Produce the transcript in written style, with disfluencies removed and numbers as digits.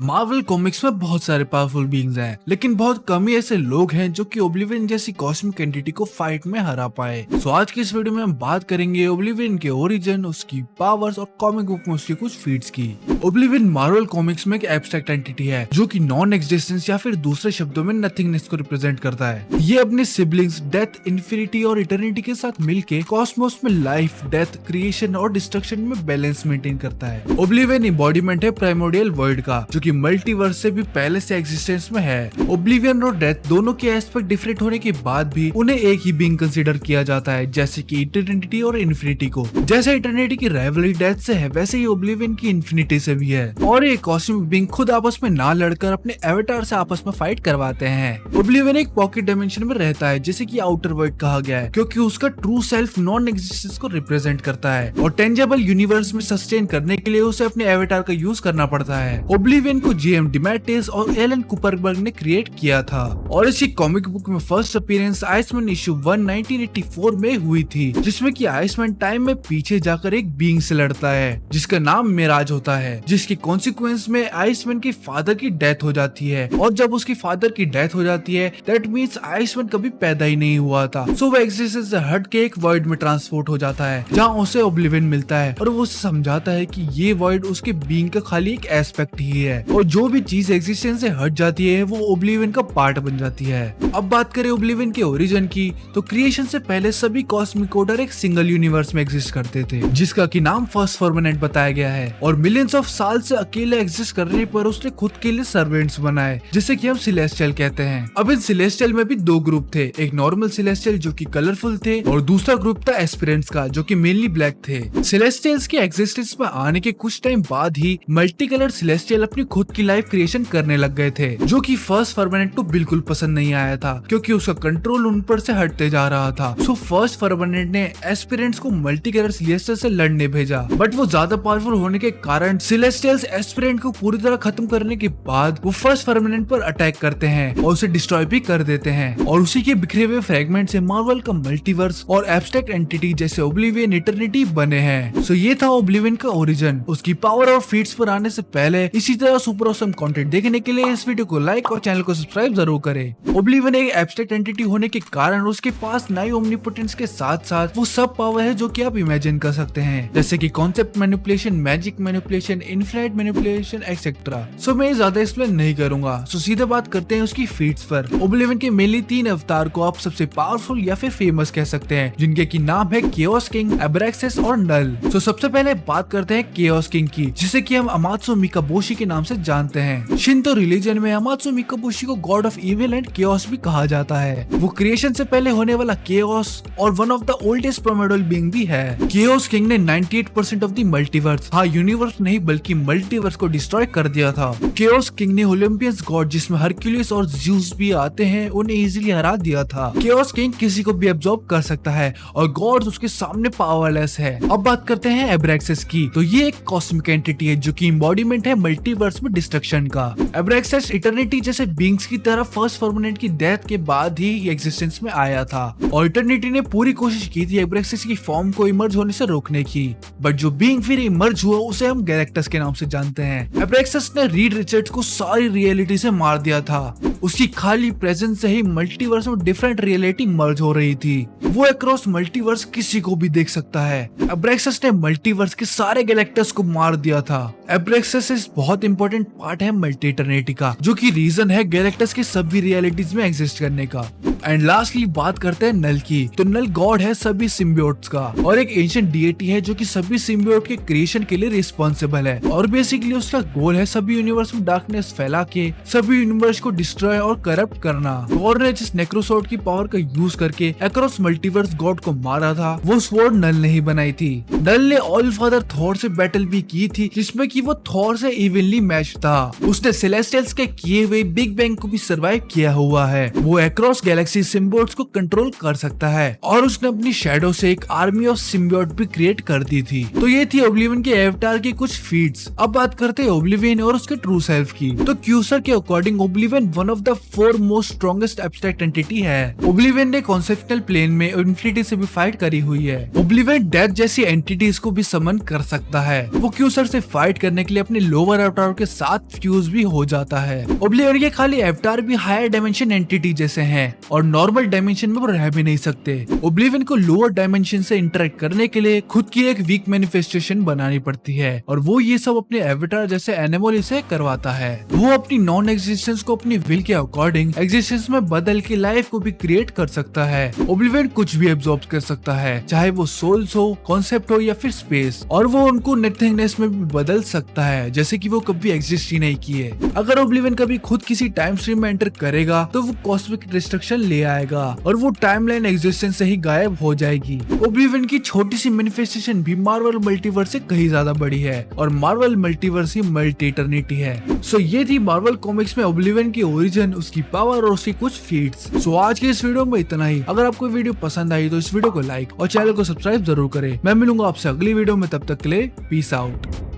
Marvel comics में बहुत सारे पावरफुल बीइंग्स हैं, लेकिन बहुत कम ही ऐसे लोग हैं जो कि ओब्लिवियन जैसी कॉस्मिक एंटिटी को फाइट में हरा पाए। सो आज की इस वीडियो में हम बात करेंगे ओब्लिवियन के ओरिजिन, उसकी पावर्स और कॉमिक बुक में उसकी कुछ फीट्स की। ओब्लिवियन मार्वल कॉमिक्स में एक एब्स्ट्रैक्ट एंटिटी है जो कि नॉन एग्जिस्टेंस या फिर दूसरे शब्दों में नथिंगनेस को रिप्रेजेंट करता है। ये अपने सिबलिंग्स डेथ, इन्फिनिटी और इटर्निटी के साथ मिलके कॉस्मोस में लाइफ, डेथ, क्रिएशन और डिस्ट्रक्शन में बैलेंस मेंटेन करता है। ओब्लिवियन एम्बॉडीमेंट है प्राइमोर्डियल वर्ल्ड का, जो कि मल्टीवर्स से भी पहले से एग्जिस्टेंस में है। ओब्लिवियन और डेथ दोनों के एस्पेक्ट डिफरेंट होने के बाद भी उन्हें एक ही बीइंग कंसीडर किया जाता है, जैसे कि इटर्निटी और इन्फिनिटी को। जैसे इटर्निटी की राइवलरी डेथ से है, वैसे ही ओब्लिवियन की इन्फिनिटी से भी है। और ये कॉस्मिक बीइंग खुद आपस में ना लड़कर अपने एवेटार से आपस में फाइट करवाते हैं। ओब्लिवियन एक पॉकेट डायमेंशन में रहता है, जिसे कि आउटर वर्ल्ड कहा गया है, क्योंकि उसका ट्रू सेल्फ नॉन एग्जिस्टेंस को रिप्रेजेंट करता है और टेंजेबल यूनिवर्स में सस्टेन करने के लिए उसे अपने एवेटार का यूज करना पड़ता है। ओब्लिवियन को जेएम डिमैटिस और एलन कुपरबर्ग ने क्रिएट किया था और इसकी कॉमिक बुक में फर्स्ट अपीयरेंस आइसमैन इशू 1 1984 में हुई थी, जिसमें कि आइसमैन टाइम में पीछे जाकर एक बीइंग से लड़ता है जिसका नाम मिराज होता है, जिसके कॉन्सिक्वेंस में आइसमैन के फादर की डेथ हो जाती है। और जब उसकी फादर की डेथ हो जाती है, दैट मींस आइसमैन कभी पैदा ही नहीं हुआ था। सो वो एग्जिस्टेंस से हट के एक वर्ल्ड में ट्रांसपोर्ट हो जाता है, जहाँ उसे ओब्लिवियन मिलता है और वो उसे समझाता है कि ये वर्ल्ड उसके बीइंग का खाली एक एस्पेक्ट ही है और जो भी चीज एग्जिस्टेंस से हट जाती है वो ओब्लिवियन का पार्ट बन जाती है। अब बात करें ओब्लिवियन के ओरिजिन की, तो क्रिएशन से पहले सभी कॉस्मिक ऑर्डर एक सिंगल यूनिवर्स में एग्जिस्ट करते थे, जिसका की नाम फर्स्ट फर्मानेंट बताया गया है। और मिलियंस ऑफ साल से अकेले एग्जिस्ट करने पर उसने खुद के लिए सर्वेंट्स बनाए, जिसे कि हम सिलेस्टियल कहते हैं। अब इन सिलेस्टियल में भी दो ग्रुप थे, एक नॉर्मल सिलेस्टियल जो कि कलरफुल थे और दूसरा ग्रुप था एस्पिरेंट्स का, जो कि मेनली ब्लैक थे। सिलेस्टियल्स के एग्जिस्टेंस में आने के कुछ टाइम बाद ही मल्टी कलर सिलेस्टियल अपनी खुद की लाइफ क्रिएशन करने लग गए थे, जो कि फर्स्ट फर्मानेंट को बिल्कुल पसंद नहीं आया था, क्योंकि उसका कंट्रोल उन पर से हटते जा रहा था। सो फर्स्ट फर्मानेंट ने एस्पिरेंट्स को मल्टी कलर सिलेस्टियल से लड़ने भेजा, बट वो ज्यादा पावरफुल होने के कारण सिलेस्टियल्स एस्पिरेंट को पूरी तरह खत्म करने के बाद वो फर्स्ट फर्मानेंट पर अटैक करते हैं और उसे डिस्ट्रॉय भी कर देते हैं। और उसी के बिखरे हुए फ्रेगमेंट से मार्वल का मल्टीवर्स और एब्स्ट्रैक्ट एंटिटी जैसे ओब्लिवियन, इटर्निटी बने हैं। सो ये था ओब्लिवियन का ओरिजिन। उसकी पावर और फीट्स पर आने से पहले इसी तरह सुपर ऑसम कंटेंट देखने के लिए इस वीडियो को लाइक और चैनल को सब्सक्राइब जरूर करें। ओब्लिवियन एक एब्स्ट्रैक्ट एंटिटी होने के कारण उसके पास नई ओमनीपोटेंस के साथ साथ वो सब पावर है जो कि आप इमेजिन कर सकते हैं, जैसे कि concept manipulation, magic manipulation, infinite manipulation etcetera. So मैं ज्यादा एक्सप्लेन नहीं करूंगा। सो सीधे बात करते हैं उसकी फीट्स पर। ओब्लिवियन के मेनली 3 अवतार को आप सबसे पावरफुल या फिर फेमस कह सकते हैं, जिनके की नाम है केओस किंग, एब्रैक्सिस और नल। सो सबसे पहले बात करते हैं केओस किंग की, जिसे कि हम अमात्सु मिकाबोशी के नाम से जानते हैं। शिंतो रिलीजन में अमात्सु मिकाबोशी को God of evil and chaos भी कहा जाता है। वो क्रिएशन से पहले होने वाला केओस और one of the oldest primordial being भी है। केओस किंग ने 98% ऑफ द मल्टीवर्स, हाँ यूनिवर्स नहीं बल्कि मल्टीवर्स को डिस्ट्रॉय कर दिया था। केओस किंग ने ओलंपियंस गॉड जिसमें हरक्यूलिस और ज़्यूस भी आते हैं, उन्हें इजीली हरा दिया था। केओस किंग किसी को भी एब्जॉर्ब कर सकता है और गॉड्स उसके सामने पावरलेस है। अब बात करते हैं एब्रैक्सिस की, तो ये एक कॉस्मिक एंटिटी है जो कि एम्बॉडीमेंट है मल्टीवर्स में डिस्ट्रक्शन का। एब्रैक्सिस इटर्निटी जैसे बीइंग्स की तरह फर्स्ट फर्मानेंट की डेथ के बाद ही एग्जिस्टेंस में आया था और इटर्निटी ने पूरी कोशिश की थी एब्रैक्सिस की फॉर्म को इमर्ज होने से रोकने की, बट जो बीइंग फिर इमर्ज हुआ उसे हम गैलेक्टस के नाम से जानते हैं। एब्रैक्सिस ने रीड रिचर्ड्स को सारी रियलिटी से मार दिया था। उसकी खाली प्रेजेंस से ही मल्टीवर्स में डिफरेंट रियलिटी मर्ज हो रही थी। वो अक्रॉस मल्टीवर्स किसी को भी देख सकता है। एब्रैक्सिस ने मल्टीवर्स के सारे गैलेक्टस को मार दिया था। एब्रैक्सिस बहुत इंपॉर्टेंट पार्ट है मल्टी इटर्निटी का, जो कि रीजन है गैलेक्टस के सभी रियलिटीज में एग्जिस्ट करने का। एंड लास्टली बात करते हैं नल की, तो नल गॉड है सभी सिम्बियोट्स का और एक एंशिएंट डीटी है जो कि सभी सिम्बियोट के क्रिएशन के लिए रिस्पॉन्सिबल है। और बेसिकली उसका गोल है सभी यूनिवर्स में डार्कनेस फैला के सभी यूनिवर्स को डिस्ट्रॉय और करप्ट करना। गॉड ने जिस नेक्रोसॉर्ड की पावर का यूज करके अक्रॉस मल्टीवर्स गॉड को मारा था, वो स्वॉर्ड नल ने ही बनाई थी। नल ने ऑल फादर थॉर से बैटल भी की थी, जिसमें कि वो थॉर से इवनली मैच था। उसने सेलेस्टियल्स के किए हुए बिग बैंग को भी सर्वाइव किया हुआ है। वो अक्रॉस गैलेक्सी गैलेक्सी सिम्बियोट्स को कंट्रोल कर सकता है और उसने अपनी शैडो से एक आर्मी ऑफ सिम्बियोट भी क्रिएट कर दी थी। तो ये थी ओब्लिवियन के एवतार की कुछ फीट्स। अब बात करते हैं ओब्लिवियन और उसके ट्रू सेल्फ की। तो क्यूसर के according oblivion one of the 4 most strongest abstract entity है। ओब्लिवियन ने कॉन्सेप्चुअल प्लेन में इन्फिनिटी से भी फाइट करी हुई है। ओब्लिवियन डेथ जैसी एंटिटीज को भी समन कर सकता है। वो क्यूसर से फाइट करने के लिए अपने लोअर अवतार के साथ फ्यूज भी हो जाता है। ओब्लिवियन के खाली अवतार भी हायर डायमेंशन एंटिटी जैसे हैं और नॉर्मल डायमेंशन में वो रह भी नहीं सकते। ओब्लिवियन को लोअर डायमेंशन से इंटरेक्ट करने के लिए खुद की एक वीक मैनिफेस्टेशन बनानी पड़ती है और वो ये सब अपने अवतार जैसे एनिमल से करवाता है। वो अपनी नॉन एग्जिस्टेंस को अपनी विल के अकॉर्डिंग एग्जिस्टेंस में बदल के लाइफ को भी क्रिएट कर सकता है। ओब्लिवियन कुछ भी एब्जॉर्ब कर सकता है, चाहे वो सोल्स हो, कॉन्सेप्ट हो या फिर स्पेस, और वो उनको नथिंगनेस में भी बदल सकता है जैसे कि वो कभी एग्जिस्ट ही नहीं किए। अगर ओब्लिवियन कभी खुद किसी टाइम स्ट्रीम में एंटर करेगा तो वो कॉस्मिक डिस्ट्रक्शन ले आएगा और वो टाइमलाइन एग्जिस्टेंस से ही गायब हो जाएगी। ओब्लिवियन की छोटी सी मैनिफेस्टेशन भी मार्वल मल्टीवर्स से कहीं ज्यादा बड़ी है और मार्वल मल्टीवर्स ही मल्टी इटर्निटी है। सो ये थी मार्वल कॉमिक्स में ओब्लिवियन की ओरिजिन, उसकी पावर और उसकी कुछ फीट्स। सो आज के इस वीडियो में इतना ही। अगर आपको वीडियो पसंद आई तो इस वीडियो को लाइक और चैनल को सब्सक्राइब जरूर करें। मैं मिलूंगा आपसे अगली वीडियो में, तब तक के लिए पीस आउट।